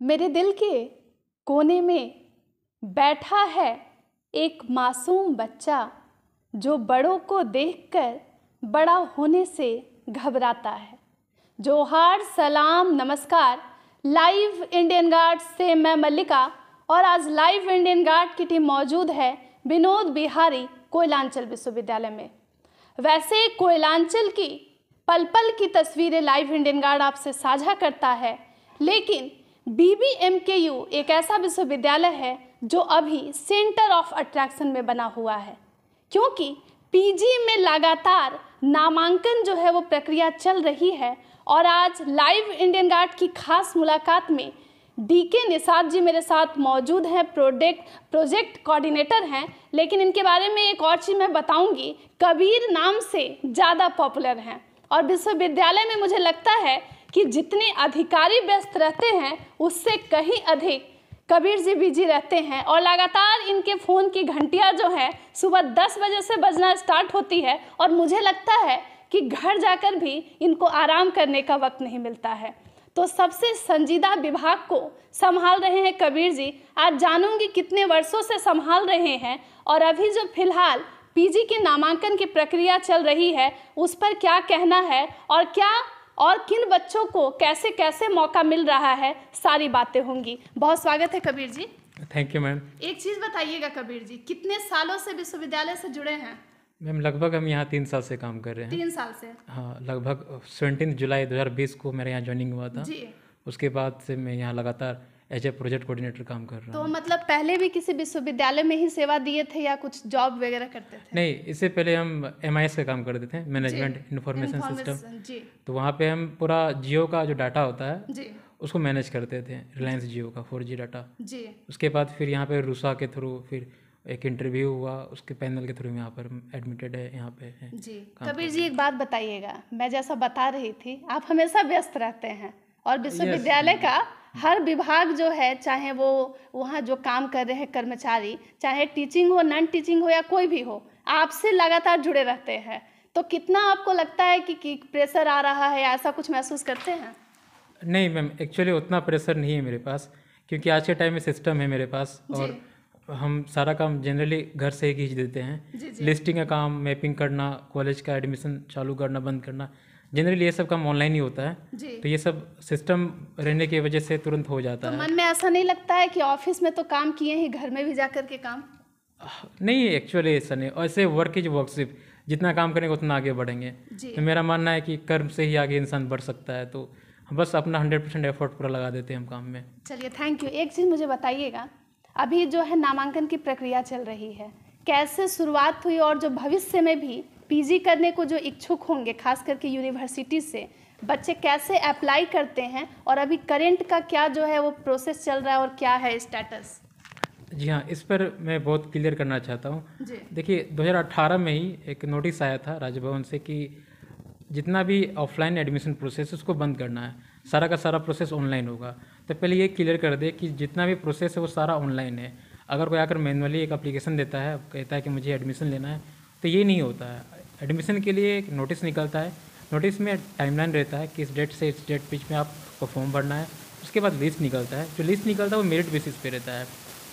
मेरे दिल के कोने में बैठा है एक मासूम बच्चा जो बड़ों को देखकर बड़ा होने से घबराता है। जोहार, सलाम, नमस्कार। लाइव इंडियन गार्ड से मैं मल्लिका और आज लाइव इंडियन गार्ड की टीम मौजूद है विनोद बिहारी कोयलांचल विश्वविद्यालय में। वैसे कोयलांचल की पल पल की तस्वीरें लाइव इंडियन गार्ड आपसे साझा करता है, लेकिन BBMKU एक ऐसा विश्वविद्यालय है जो अभी सेंटर ऑफ अट्रैक्शन में बना हुआ है, क्योंकि पीजी में लगातार नामांकन जो है वो प्रक्रिया चल रही है। और आज लाइव इंडियन गार्ड की खास मुलाकात में DK निषाद जी मेरे साथ मौजूद हैं, प्रोजेक्ट कोऑर्डिनेटर हैं। लेकिन इनके बारे में एक और चीज़ मैं बताऊंगी, कबीर नाम से ज़्यादा पॉपुलर हैं और विश्वविद्यालय में मुझे लगता है कि जितने अधिकारी व्यस्त रहते हैं उससे कहीं अधिक कबीर जी बिजी रहते हैं। और लगातार इनके फ़ोन की घंटियां जो है सुबह 10 बजे से बजना स्टार्ट होती है और मुझे लगता है कि घर जाकर भी इनको आराम करने का वक्त नहीं मिलता है। तो सबसे संजीदा विभाग को संभाल रहे हैं कबीर जी। आज जानूंगी कितने वर्षों से संभाल रहे हैं और अभी जो फिलहाल पीजी के नामांकन की प्रक्रिया चल रही है उस पर क्या कहना है और किन बच्चों को कैसे कैसे मौका मिल रहा है, सारी बातें होंगी। बहुत स्वागत है Kabir ji. Thank you ma'am. एक चीज़ बताइएगा कबीर जी, कितने सालों से विश्वविद्यालय से जुड़े हैं? मैम लगभग हम यहाँ 3 साल से काम कर रहे हैं। 3 साल से? हाँ, लगभग 17 जुलाई 2020 को मेरे यहाँ ज्वाइनिंग हुआ था जी। उसके बाद से मैं यहाँ लगातार एज ए प्रोजेक्ट कोऑर्डिनेटर काम कर रहा हूँ। तो मतलब पहले भी किसी विश्वविद्यालय में ही सेवा दिए थे या कुछ जॉब वगैरह करते थे? नहीं, इससे पहले हम MIS का काम करते थे, मैनेजमेंट इन्फॉर्मेशन सिस्टम। जी। तो वहाँ पे हम पूरा जियो का जो डाटा होता है जी उसको मैनेज करते थे, रिलायंस जियो का 4G डाटा। जी। उसके बाद फिर यहाँ पे रूसा के थ्रू फिर एक इंटरव्यू हुआ, उसके पैनल के थ्रू यहाँ पर एडमिटेड है, यहाँ पे है। जी कबीर जी, एक बात बताइएगा, मैं जैसा बता रही थी आप हमेशा व्यस्त रहते हैं और विश्वविद्यालय का हर विभाग जो है, चाहे वो वहाँ जो काम कर रहे हैं कर्मचारी, चाहे टीचिंग हो, नॉन टीचिंग हो या कोई भी हो, आपसे लगातार जुड़े रहते हैं। तो कितना आपको लगता है कि प्रेशर आ रहा है, ऐसा कुछ महसूस करते हैं? नहीं मैम, एक्चुअली उतना प्रेशर नहीं है मेरे पास, क्योंकि आज के टाइम में सिस्टम है मेरे पास और हम सारा काम जनरली घर से ही खींच देते हैं। लिस्टिंग का काम, मैपिंग करना, कॉलेज का एडमिशन चालू करना बंद करना, जनरली ये सब काम ऑनलाइन ही होता है। तो ये सब सिस्टम रहने की वजह से तुरंत हो जाता है। मन में ऐसा नहीं लगता है कि ऑफिस में तो काम किए ही, घर में भी जा कर के काम? नहीं, एक्चुअली ऐसा नहीं। ऐसे वर्क इज वर्कशिप, जितना काम करेंगे उतना आगे बढ़ेंगे। तो मेरा मानना है कि कर्म से ही आगे इंसान बढ़ सकता है, तो बस अपना 100% एफर्ट पूरा लगा देते हैं हम काम में। चलिए, थैंक यू। एक चीज़ मुझे बताइएगा, अभी जो है नामांकन की प्रक्रिया चल रही है, कैसे शुरुआत हुई और जो भविष्य में भी पीजी करने को जो इच्छुक होंगे, खास करके यूनिवर्सिटी से बच्चे कैसे अप्लाई करते हैं और अभी करंट का क्या जो है वो प्रोसेस चल रहा है और क्या है स्टेटस? जी हाँ, इस पर मैं बहुत क्लियर करना चाहता हूँ। देखिए, 2018 में ही एक नोटिस आया था राजभवन से कि जितना भी ऑफलाइन एडमिशन प्रोसेस उसको बंद करना है, सारा का सारा प्रोसेस ऑनलाइन होगा। तो पहले ये क्लियर कर दे कि जितना भी प्रोसेस है वो सारा ऑनलाइन है। अगर कोई आकर मैनुअली एक एप्लीकेशन देता है, कहता है कि मुझे एडमिशन लेना है, तो ये नहीं होता है। एडमिशन के लिए एक नोटिस निकलता है, नोटिस में टाइमलाइन रहता है कि इस डेट से इस डेट बीच में आपको फॉर्म भरना है। उसके बाद लिस्ट निकलता है, जो लिस्ट निकलता है वो मेरिट बेसिस पे रहता है।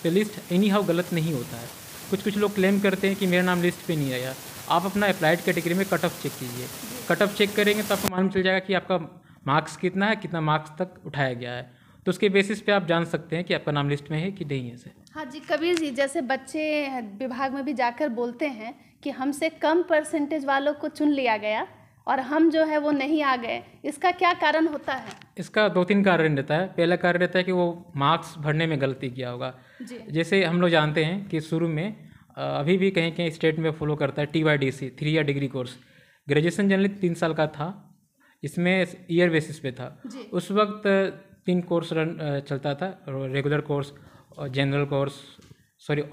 तो लिस्ट एनी हाउ गलत नहीं होता है। कुछ लोग क्लेम करते हैं कि मेरा नाम लिस्ट पे नहीं आया। आप अपना अप्लाइड कैटेगरी में कट ऑफ चेक कीजिए। कट ऑफ चेक करेंगे तो आपको मालूम चल जाएगा कि आपका मार्क्स कितना है, कितना मार्क्स तक उठाया गया है। तो उसके बेसिस पे आप जान सकते हैं कि आपका नाम लिस्ट में है कि नहीं है सर। हाँ जी कबीर जी, जैसे बच्चे विभाग में भी जाकर बोलते हैं कि हमसे कम परसेंटेज वालों को चुन लिया गया और हम जो है वो नहीं आ गए, इसका क्या कारण होता है? इसका 2-3 कारण रहता है। पहला कारण रहता है कि वो मार्क्स भरने में गलती किया होगा। जैसे हम लोग जानते हैं कि शुरू में अभी भी कहीं कहीं स्टेट में फॉलो करता है TYDC, 3 year degree course. Graduation generally 3 साल का था, इसमें ईयर बेसिस पे था। उस वक्त 3 कोर्स चलता था, रेगुलर कोर्स और जनरल कोर्स,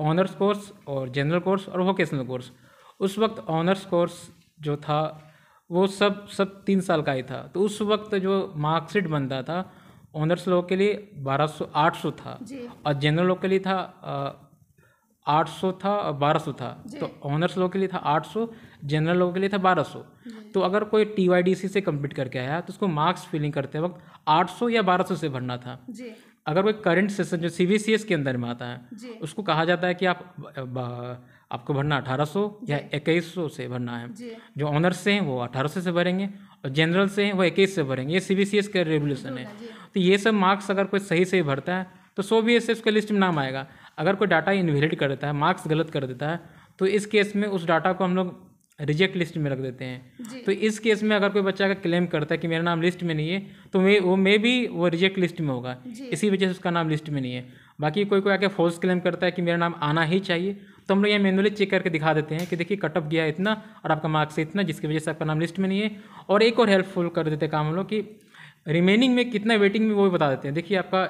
ऑनर्स कोर्स और जनरल कोर्स और वोकेशनल कोर्स। उस वक्त ऑनर्स कोर्स जो था वो सब 3 साल का ही था। तो उस वक्त जो मार्कशीट बनता था ऑनर्स लोग के लिए 800 था और जनरल लोग के लिए था 800 था और 1200 था। तो ऑनर्स लोग के लिए था 800, जनरल लोगों के लिए था 1200। तो अगर कोई TYDC से कंप्लीट करके आया तो उसको मार्क्स फिलिंग करते वक्त 800 या 1200 से भरना था। अगर कोई करंट सेशन जो CBCS के अंदर में आता है उसको कहा जाता है कि आपको भरना 1800 या 2100 से भरना है। जो ऑनर्स से हैं वो 1800 से भरेंगे और जनरल से हैं वो 21 से भरेंगे। ये CBCS का रेगुलेशन है। तो ये सब मार्क्स अगर कोई सही सही भरता है तो 100 BSF के लिस्ट में नाम आएगा। अगर कोई डाटा इनवैलिड कर देता है, मार्क्स गलत कर देता है, तो इस केस में उस डाटा को हम लोग रिजेक्ट लिस्ट में रख देते हैं। तो इस केस में अगर कोई बच्चा का क्लेम करता है कि मेरा नाम लिस्ट में नहीं है तो वो रिजेक्ट लिस्ट में होगा, इसी वजह से उसका नाम लिस्ट में नहीं है। बाकी कोई आके फॉल्स क्लेम करता है कि मेरा नाम आना ही चाहिए, तो हम लोग यहाँ मैनुअली चेक करके दिखा देते हैं कि देखिए कट ऑफ गया इतना और आपका मार्क्स इतना, जिसकी वजह से आपका नाम लिस्ट में नहीं है। और एक और हेल्पफुल कर देते हैं काम हम लोग कि रिमेनिंग में कितना वेटिंग में वो भी बता देते हैं। देखिए आपका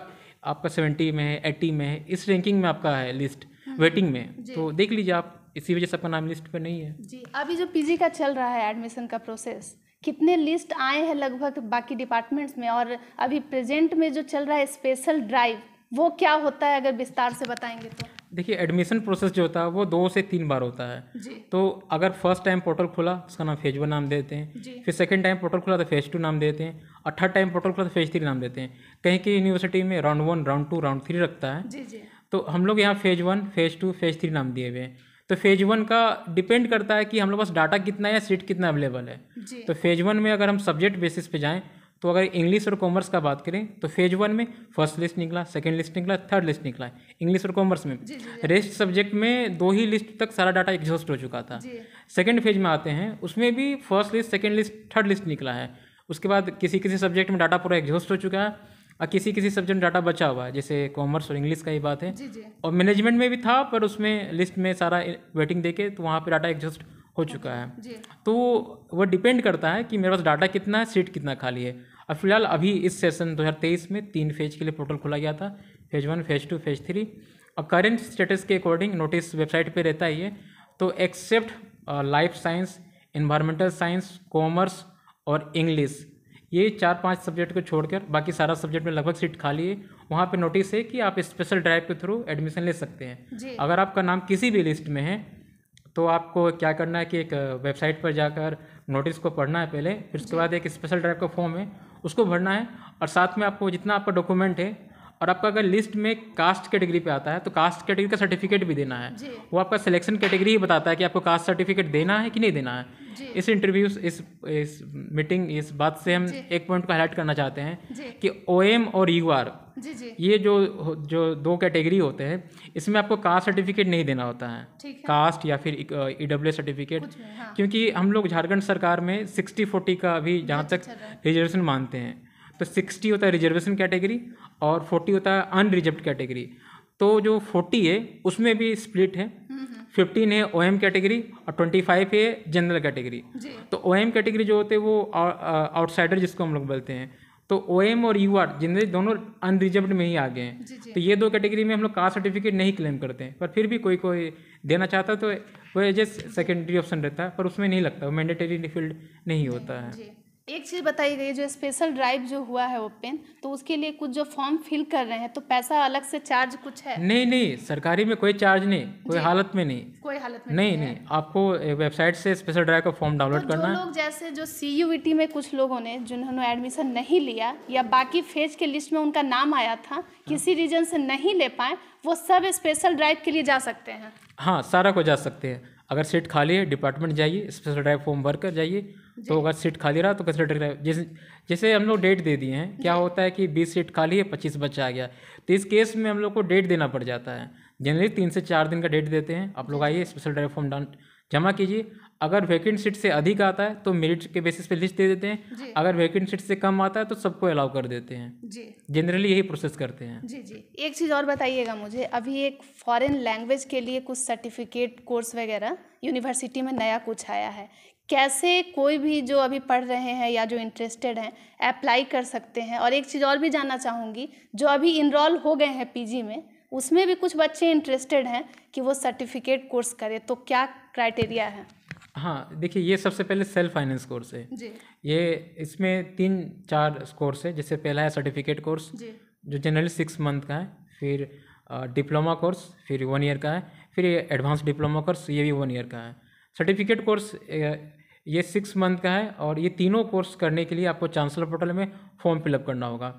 70 में है, 80 में है, इस रैंकिंग में आपका है लिस्ट वेटिंग में, तो देख लीजिए आप, इसी वजह से आपका नाम लिस्ट पर नहीं है। जी, अभी जो PG का चल रहा है एडमिशन का प्रोसेस, कितने लिस्ट आए हैं लगभग बाकी डिपार्टमेंट्स में, और अभी प्रेजेंट में जो चल रहा है स्पेशल ड्राइव, वो क्या होता है, अगर विस्तार से बताएंगे तो। देखिए एडमिशन प्रोसेस जो होता है वो 2 से 3 बार होता है जी। तो अगर फर्स्ट टाइम पोर्टल खुला उसका नाम फेज 1 नाम देते हैं, फिर सेकंड टाइम पोर्टल खुला तो फेज 2 नाम देते हैं, और थर्ड टाइम पोर्टल खुला तो फेज 3 नाम देते हैं। कहीं की यूनिवर्सिटी में राउंड 1, राउंड 2, राउंड 3 रखता है जी जी। तो हम लोग यहाँ फेज 1, फेज 2, फेज 3 नाम दिए हुए हैं। तो फेज 1 का डिपेंड करता है कि हम लोग पास डाटा कितना है या सीट कितना अवेलेबल है। तो फेज 1 में अगर हम सब्जेक्ट बेसिस पे जाएँ तो अगर इंग्लिश और कॉमर्स का बात करें तो फेज 1 में फर्स्ट लिस्ट निकला, सेकंड लिस्ट निकला, थर्ड लिस्ट निकला है इंग्लिश और कॉमर्स में। रेस्ट सब्जेक्ट में 2 ही लिस्ट तक सारा डाटा एग्जॉस्ट हो चुका था। सेकंड फेज में आते हैं, उसमें भी first list, second list, third list निकला है। उसके बाद किसी किसी सब्जेक्ट में डाटा पूरा एग्जॉस्ट हो चुका है और किसी किसी सब्जेक्ट में डाटा बचा हुआ है, जैसे कॉमर्स और इंग्लिश का ही बात है। और मैनेजमेंट में भी था पर उसमें लिस्ट में सारा वेटिंग देके तो वहाँ पर डाटा एग्जॉस्ट हो चुका है। तो वो डिपेंड करता है कि मेरे पास डाटा कितना है, सीट कितना खाली है। अब फिलहाल अभी इस सेशन 2023 में 3 फेज के लिए पोर्टल खोला गया था, फेज 1, फेज 2, फेज 3। और करेंट स्टेटस के अकॉर्डिंग नोटिस वेबसाइट पे रहता ही है। तो except life science, environmental science, commerce और इंग्लिश, ये 4-5 सब्जेक्ट को छोड़कर बाकी सारा सब्जेक्ट में लगभग सीट खाली है। वहाँ पे नोटिस है कि आप स्पेशल ड्राइव के थ्रू एडमिशन ले सकते हैं। अगर आपका नाम किसी भी लिस्ट में है तो आपको क्या करना है कि एक वेबसाइट पर जाकर नोटिस को पढ़ना है पहले, फिर उसके बाद एक स्पेशल ड्राइव का फॉर्म है उसको भरना है, और साथ में आपको जितना आपका डॉक्यूमेंट है, और आपका अगर लिस्ट में कास्ट कैटेगरी पे आता है तो कास्ट कैटेगरी का सर्टिफिकेट भी देना है। वो आपका सिलेक्शन कैटेगरी ही बताता है कि आपको कास्ट सर्टिफिकेट देना है कि नहीं देना है। इस इंटरव्यू, इस मीटिंग, इस बात से हम एक पॉइंट को हाईलाइट करना चाहते हैं कि OM और UR, ये जो 2 कैटेगरी होते हैं, इसमें आपको कास्ट सर्टिफिकेट नहीं देना होता है, कास्ट या फिर EWS सर्टिफिकेट। क्योंकि हम लोग झारखंड सरकार में 60-40 का अभी जहाँ तक रिजर्वेशन मानते हैं, तो 60 होता है रिजर्वेशन कैटेगरी और 40 होता है अनरिजर्व्ड कैटेगरी। तो जो 40 है उसमें भी स्प्लिट है, 15 है OM कैटेगरी और 25 है जनरल कैटेगरी। तो OM कैटेगरी जो होते हैं वो आउटसाइडर जिसको हम लोग बोलते हैं, तो OM और UR जनरली दोनों अनरिजर्व्ड में ही आ गए हैं। तो ये 2 कैटेगरी में हम लोग कास्ट सर्टिफिकेट नहीं क्लेम करते हैं, पर फिर भी कोई देना चाहता है तो वो एज ए सेकेंडरी ऑप्शन रहता है, पर उसमें नहीं लगता, वो मैंडेटरी फील्ड नहीं होता है। एक चीज़ बताई गई, जो स्पेशल ड्राइव जो हुआ है ओपन, तो उसके लिए कुछ जो फॉर्म फिल कर रहे हैं तो पैसा अलग से चार्ज कुछ है? नहीं, सरकारी में कोई चार्ज नहीं, कोई हालत में नहीं, कोई हालत में नहीं। आपको वेबसाइट से स्पेशल ड्राइव का फॉर्म डाउनलोड करना है। जो लोग जैसे जो CUET में कुछ लोगों ने जिन्होंने एडमिशन नहीं लिया या बाकी फेज के लिस्ट में उनका नाम आया था, किसी रीजन से नहीं ले पाए, वो सब स्पेशल ड्राइव के लिए जा सकते हैं? हाँ, सारा को जा सकते हैं। अगर सीट खाली है डिपार्टमेंट जाइए, स्पेशल ड्राइव फॉर्म भर कर जाइए। तो अगर सीट खाली रहा तो स्पेशल ड्राइव, जैसे हम लोग डेट दे दिए हैं, क्या होता है कि 20 सीट खाली है, 25 बच्चा आ गया, तो इस केस में हम लोग को डेट देना पड़ जाता है। जनरली 3 से 4 दिन का डेट देते हैं। आप लोग आइए, स्पेशल ड्राइव फॉर्म जमा कीजिए। अगर वैकेंट सीट से अधिक आता है तो मेरिट के बेसिस पे लिस्ट दे देते हैं, अगर वैकेंट सीट से कम आता है तो सबको अलाउ कर देते हैं। जनरली यही प्रोसेस करते हैं। जी। एक चीज़ और बताइएगा मुझे, अभी एक फॉरेन लैंग्वेज के लिए कुछ सर्टिफिकेट कोर्स वगैरह यूनिवर्सिटी में नया कुछ आया है, कैसे कोई भी जो अभी पढ़ रहे हैं या जो इंटरेस्टेड हैं अप्लाई कर सकते हैं? और एक चीज़ और भी जानना चाहूँगी, जो अभी इनरोल हो गए हैं PG में, उसमें भी कुछ बच्चे इंटरेस्टेड हैं कि वो सर्टिफिकेट कोर्स करें, तो क्या क्राइटेरिया है? हाँ, देखिए ये सबसे पहले सेल्फ फाइनेंस कोर्स है जी। ये इसमें 3-4 कोर्स है। जैसे पहला है सर्टिफिकेट कोर्स जो जनरली 6 मंथ का है, फिर डिप्लोमा कोर्स फिर 1 ईयर का है, फिर एडवांस डिप्लोमा कोर्स ये भी 1 ईयर का है। सर्टिफिकेट कोर्स ये 6 मंथ का है, और ये तीनों कोर्स करने के लिए आपको चांसलर पोर्टल में फॉर्म फिलअप करना होगा।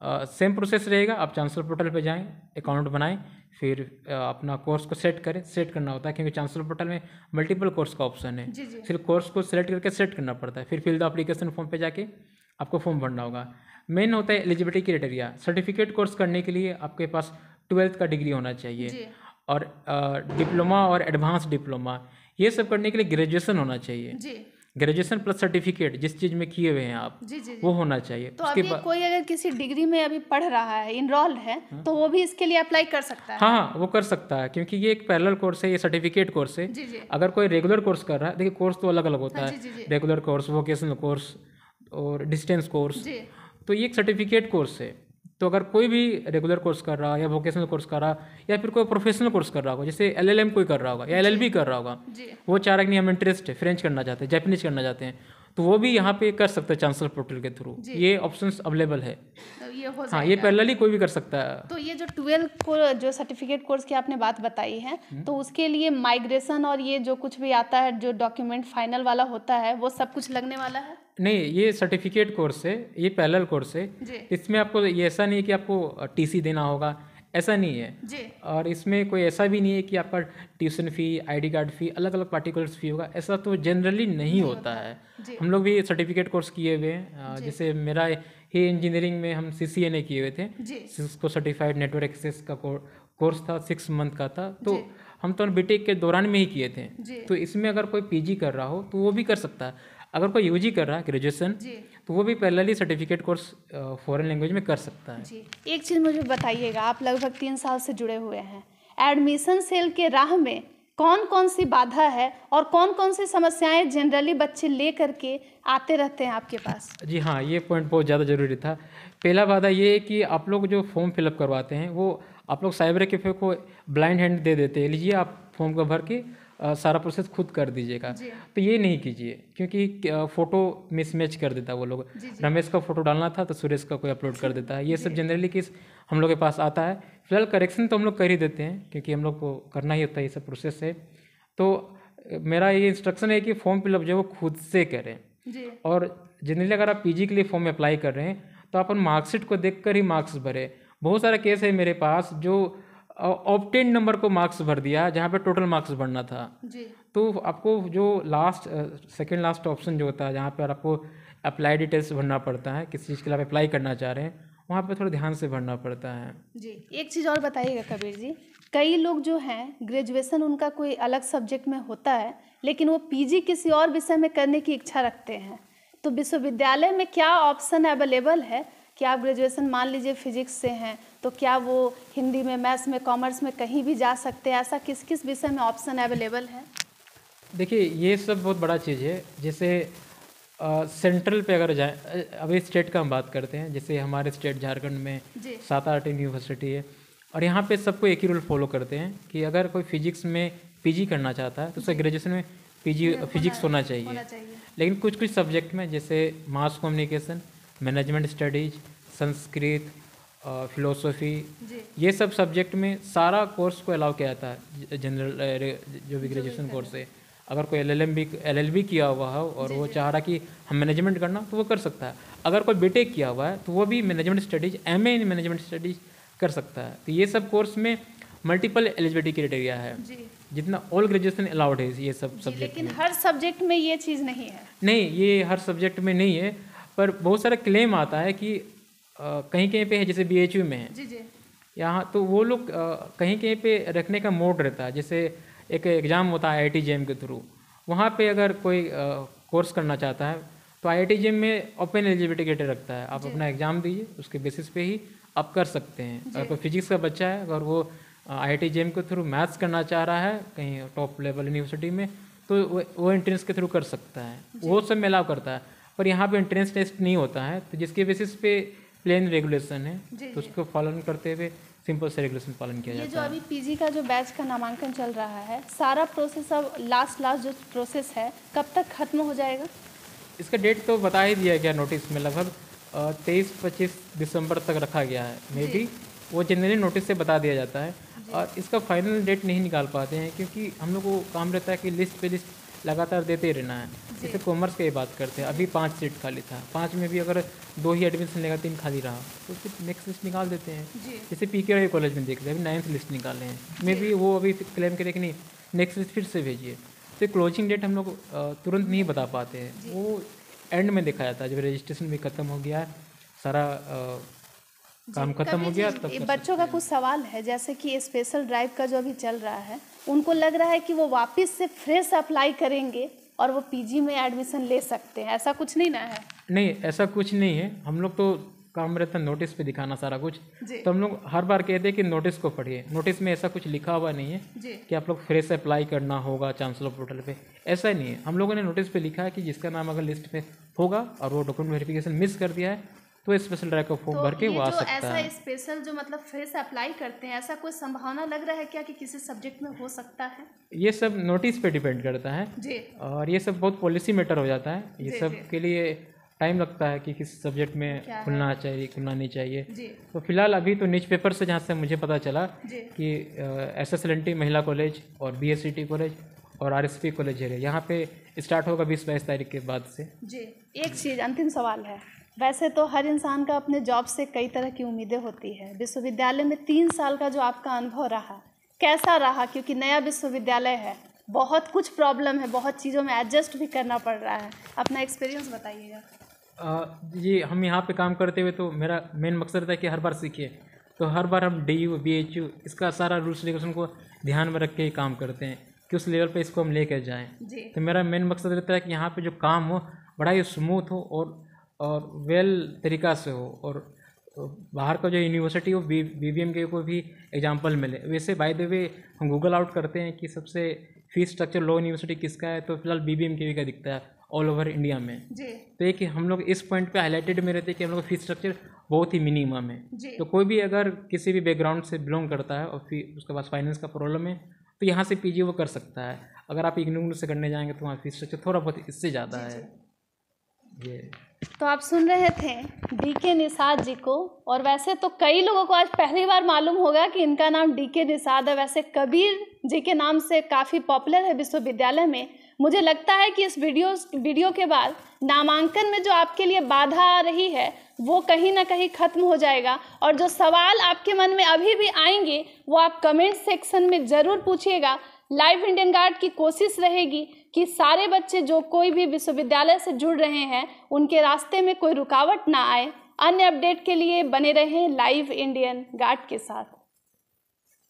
सेम प्रोसेस रहेगा। आप चांसलर पोर्टल पे जाएं, अकाउंट बनाएं, फिर अपना कोर्स को सेट करें। सेट करना होता है क्योंकि चांसलर पोर्टल में मल्टीपल कोर्स का ऑप्शन है। सिर्फ कोर्स को सेलेक्ट करके सेट करना पड़ता है। फिर फिल द एप्लीकेशन फॉर्म पे जाके आपको फॉर्म भरना होगा। मेन होता है एलिजिबिलिटी क्राइटेरिया। सर्टिफिकेट कोर्स करने के लिए आपके पास 12th का डिग्री होना चाहिए और डिप्लोमा और एडवांस डिप्लोमा, ये सब करने के लिए ग्रेजुएशन होना चाहिए। ग्रेजुएशन प्लस सर्टिफिकेट जिस चीज़ में किए हुए हैं आप, वो होना चाहिए। तो अभी कोई अगर किसी डिग्री में अभी पढ़ रहा है, इनरोल्ड है, तो वो भी इसके लिए अप्लाई कर सकता है? हाँ, वो कर सकता है क्योंकि ये एक पैरेलल कोर्स है, ये सर्टिफिकेट कोर्स है। अगर कोई रेगुलर कोर्स कर रहा है, देखिए कोर्स तो अलग अलग होता है, रेगुलर कोर्स, वोकेशनल कोर्स और डिस्टेंस कोर्स, तो ये एक सर्टिफिकेट कोर्स है। तो अगर कोई भी रेगुलर कोर्स कर रहा है या वोकेशनल कोर्स कर रहा है या फिर कोई प्रोफेशनल कोर्स कर रहा होगा, जैसे LLM कोई कर रहा होगा या LLB कर रहा होगा, वो चाह रहा है कि नहीं हम इंटरेस्ट है, फ्रेंच करना चाहते हैं, जापानीज करना चाहते हैं, तो वो भी यहाँ पे कर सकते हैं चांसलर पोर्टल के थ्रू। ये ऑप्शंस अवेलेबल है। तो ये हो हाँ, ये पैरेलली कोई भी कर सकता है। तो ये जो 12 को जो सर्टिफिकेट कोर्स की आपने बात बताई है, तो उसके लिए माइग्रेशन और ये जो कुछ भी आता है, जो डॉक्यूमेंट फाइनल वाला होता है, वो सब कुछ लगने वाला है? नहीं, ये सर्टिफिकेट कोर्स है, ये पैरेलल कोर्स है। इसमें आपको ये ऐसा नहीं है कि आपको TC देना होगा, ऐसा नहीं है। और इसमें कोई ऐसा भी नहीं है कि आपका ट्यूशन फ़ी, ID कार्ड फ़ी, अलग अलग पार्टिकुलर्स फ़ी होगा, ऐसा तो जनरली नहीं होता है। हम लोग भी सर्टिफिकेट कोर्स किए हुए हैं। जैसे मेरा ही इंजीनियरिंग में हम CCNA किए हुए थे, सिस्को सर्टिफाइड नेटवर्क एक्सेस का कोर्स था, 6 मंथ का था। तो हम तो BTech के दौरान में ही किए थे। तो इसमें अगर कोई PG कर रहा हो तो वो भी कर सकता है। अगर कोई UG कर रहा है ग्रेजुएशन, तो वो भी parallelly certificate course foreign language में कर सकता है। एक चीज़ मुझे बताइएगा, आप लगभग 3 साल से जुड़े हुए हैं, एडमिशन सेल के राह में कौन कौन सी बाधा है और कौन कौन सी समस्याएं जनरली बच्चे ले करके आते रहते हैं आपके पास? जी हाँ, ये पॉइंट बहुत ज़्यादा ज़रूरी था। पहला बाधा ये है कि आप लोग जो फॉर्म फिलअप करवाते हैं, वो आप लोग साइबर कैफे को ब्लाइंड हैंड दे देते हैं, लीजिए आप फॉर्म को भर के सारा प्रोसेस खुद कर दीजिएगा। तो ये नहीं कीजिए क्योंकि फ़ोटो मिसमैच कर देता है वो लोग। रमेश का फ़ोटो डालना था तो सुरेश का कोई अपलोड कर देता है। ये सब जनरली केस हम लोग के पास आता है। फिलहाल करेक्शन तो हम लोग कर ही देते हैं क्योंकि हम लोग को करना ही होता है, ये सब प्रोसेस है। तो मेरा ये इंस्ट्रक्शन है कि फॉर्म फिलअप जो है वो खुद से करें। और जनरली अगर आप PG के लिए फॉर्म अप्लाई कर रहे हैं तो अपन मार्कशीट को देख कर ही मार्क्स भरें। बहुत सारा केस है मेरे पास जो ऑब्टेन नंबर को मार्क्स भर दिया जहाँ पे टोटल मार्क्स भरना था। तो आपको जो सेकंड लास्ट ऑप्शन जो होता है, जहाँ पर आपको अप्लाई डिटेल्स भरना पड़ता है, किसी चीज़ के लिए आप अप्लाई करना चाह रहे हैं, वहाँ पे थोड़ा ध्यान से भरना पड़ता है। एक चीज़ और बताइएगा कबीर जी, कई लोग जो हैं ग्रेजुएशन उनका कोई अलग सब्जेक्ट में होता है, लेकिन वो PG किसी और विषय में करने की इच्छा रखते हैं, तो विश्वविद्यालय में क्या ऑप्शन अवेलेबल है कि आप ग्रेजुएशन मान लीजिए फिजिक्स से हैं, तो क्या वो हिंदी में, मैथ्स में, कॉमर्स में कहीं भी जा सकते हैं? ऐसा किस किस विषय में ऑप्शन अवेलेबल है? देखिए, ये सब बहुत बड़ा चीज़ है। जैसे सेंट्रल पे अगर जाए, अभी स्टेट का हम बात करते हैं, जैसे हमारे स्टेट झारखंड में 7-8 यूनिवर्सिटी है और यहाँ पे सबको एक ही रूल फॉलो करते हैं कि अगर कोई फिजिक्स में PG करना चाहता है तो उसे ग्रेजुएशन में PG फिजिक्स होना चाहिए। लेकिन कुछ कुछ सब्जेक्ट में, जैसे mass communication, management studies, Sanskrit, philosophy, ये सब सब्जेक्ट में सारा कोर्स को अलाउ किया जाता है। जनरल जो भी ग्रेजुएशन कोर्स है, अगर कोई LLB किया हुआ है और वो चाह रहा कि हम मैनेजमेंट करना, तो वो कर सकता है। अगर कोई BTech किया हुआ है तो वो भी management studies, MA in management studies कर सकता है। तो ये सब कोर्स में मल्टीपल एलिजिबिलिटी क्राइटेरिया है, जितना ऑल ग्रेजुएशन अलाउड है ये सब सब्जेक्ट। लेकिन हर सब्जेक्ट में ये चीज़ नहीं है। नहीं, ये हर सब्जेक्ट में नहीं है, पर बहुत सारा क्लेम आता है कि कहीं कहीं पे है, जैसे BHU में है यहाँ, तो वो लोग कहीं कहीं पे रखने का मोड रहता है। जैसे एक एग्ज़ाम होता है IIT JAM के थ्रू, वहाँ पे अगर कोई कोर्स करना चाहता है तो IIT JAM में ओपन एलिजिबिलिटी क्राइटेरिया रखता है। आप अपना एग्ज़ाम दीजिए, उसके बेसिस पे ही आप कर सकते हैं। अगर कोई फिजिक्स का बच्चा है, अगर वो IIT JAM के थ्रू मैथ्स करना चाह रहा है कहीं टॉप लेवल यूनिवर्सिटी में, तो वो एंट्रेंस के थ्रू कर सकता है। वो सब में अलाउ करता है, पर यहाँ पे एंट्रेंस टेस्ट नहीं होता है। तो जिसके बेसिस पे प्लेन रेगुलेशन है, तो उसको पालन करते हुए सिंपल से रेगुलेशन पालन किया जाता है। ये जो अभी PG का जो बैच का नामांकन चल रहा है, सारा प्रोसेस अब लास्ट जो प्रोसेस है, कब तक खत्म हो जाएगा? इसका डेट तो बता ही दिया गया नोटिस में, लगभग 23-25 दिसंबर तक रखा गया है। मे बी वो जनरली नोटिस से बता दिया जाता है और इसका फाइनल डेट नहीं निकाल पाते हैं क्योंकि हम लोग को काम रहता है कि लिस्ट पे लिस्ट लगातार देते रहना है। जैसे कॉमर्स की बात करते हैं, अभी 5 सीट खाली था, 5 में भी अगर 2 ही एडमिशन लेगा, 3 खाली रहा तो फिर नेक्स्ट लिस्ट निकाल देते हैं। जैसे PKI कॉलेज में देख रहे हैं, अभी 9th लिस्ट निकाले हैं, मे भी वो अभी क्लेम करें कि नहीं नेक्स्ट लिस्ट फिर से भेजिए। तो क्लोजिंग डेट हम लोग तुरंत नहीं बता पाते हैं, वो एंड में देखा जाता है, जब रजिस्ट्रेशन भी खत्म हो गया, सारा काम खत्म हो गया तब। बच्चों का कुछ सवाल है, जैसे कि स्पेशल ड्राइव का जो अभी चल रहा है, उनको लग रहा है कि वो वापस से फ्रेश अप्लाई करेंगे और वो PG में एडमिशन ले सकते हैं, ऐसा कुछ नहीं ना है? नहीं, ऐसा कुछ नहीं है। हम लोग तो काम रहता है नोटिस पे दिखाना सारा कुछ, तो हम लोग हर बार कहते हैं कि नोटिस को पढ़िए। नोटिस में ऐसा कुछ लिखा हुआ नहीं है कि आप लोग फ्रेश अप्लाई करना होगा चांसलर पोर्टल पे, ऐसा नहीं है। हम लोगों ने नोटिस पे लिखा है कि जिसका नाम अगर लिस्ट पे होगा और वो डॉक्यूमेंट वेरिफिकेशन मिस कर दिया है तो स्पेशल ड्राइव का फॉर्म भर के वो आ सकता है। ऐसा स्पेशल जो मतलब फ्रेश अप्लाई करते हैं, ऐसा कोई संभावना लग रहा है क्या कि किसी सब्जेक्ट में हो सकता है? ये सब नोटिस पे डिपेंड करता है जी, और ये सब बहुत पॉलिसी मैटर हो जाता है। ये सब के लिए टाइम लगता है कि किस सब्जेक्ट में खुलना चाहिए, खुलना नहीं चाहिए। तो फिलहाल अभी तो न्यूज़पेपर से जहाँ से मुझे पता चला कि SSLNT महिला कॉलेज और BSCT कॉलेज और RSP कॉलेज है, यहाँ पे स्टार्ट होगा 20-22 तारीख के बाद से। जी, एक चीज़ अंतिम सवाल है, वैसे तो हर इंसान का अपने जॉब से कई तरह की उम्मीदें होती है, विश्वविद्यालय में 3 साल का जो आपका अनुभव रहा, कैसा रहा? क्योंकि नया विश्वविद्यालय है, बहुत कुछ प्रॉब्लम है, बहुत चीज़ों में एडजस्ट भी करना पड़ रहा है, अपना एक्सपीरियंस बताइएगा। जी, हम यहाँ पे काम करते हुए तो मेरा मेन मकसद था कि हर बार सीखिए, तो हर बार हम DU BHU इसका सारा रूल्स रेगुलेशन को ध्यान में रख के ही काम करते हैं कि उस लेवल पे इसको हम लेकर जाएं। तो मेरा मेन मकसद रहता है कि यहाँ पे जो काम हो बड़ा ही स्मूथ हो और वेल तरीक़ा से हो, और बाहर का जो यूनिवर्सिटी हो BBM के को भी एग्जांपल मिले। वैसे बाय द वे हम गूगल आउट करते हैं कि सबसे फीस स्ट्रक्चर लो यूनिवर्सिटी किसका है, तो फिलहाल BBM के का दिखता है ऑल ओवर इंडिया में। तो एक हम लोग इस पॉइंट पे हाईलाइटेड में रहते हैं कि हम लोग फीस स्ट्रक्चर बहुत ही मिनिमम है। तो कोई भी अगर किसी भी बैकग्राउंड से बिलोंग करता है और फिर उसके पास फाइनेंस का प्रॉब्लम है तो यहाँ से PG वो कर सकता है। अगर आप इग्नू से करने जाएंगे तो वहाँ फीस स्ट्रक्चर थोड़ा बहुत इससे ज़्यादा है। ये तो आप सुन रहे थे DK निषाद जी को, और वैसे तो कई लोगों को आज पहली बार मालूम होगा कि इनका नाम DK निषाद है। वैसे कबीर जी के नाम से काफ़ी पॉपुलर है विश्वविद्यालय में। मुझे लगता है कि इस वीडियो के बाद नामांकन में जो आपके लिए बाधा आ रही है वो कहीं ना कहीं ख़त्म हो जाएगा, और जो सवाल आपके मन में अभी भी आएंगे वो आप कमेंट सेक्शन में ज़रूर पूछिएगा। लाइव इंडियन गार्ड की कोशिश रहेगी कि सारे बच्चे जो कोई भी विश्वविद्यालय से जुड़ रहे हैं उनके रास्ते में कोई रुकावट ना आए। अन्य अपडेट के लिए बने रहें लाइव इंडियन गार्ड के साथ।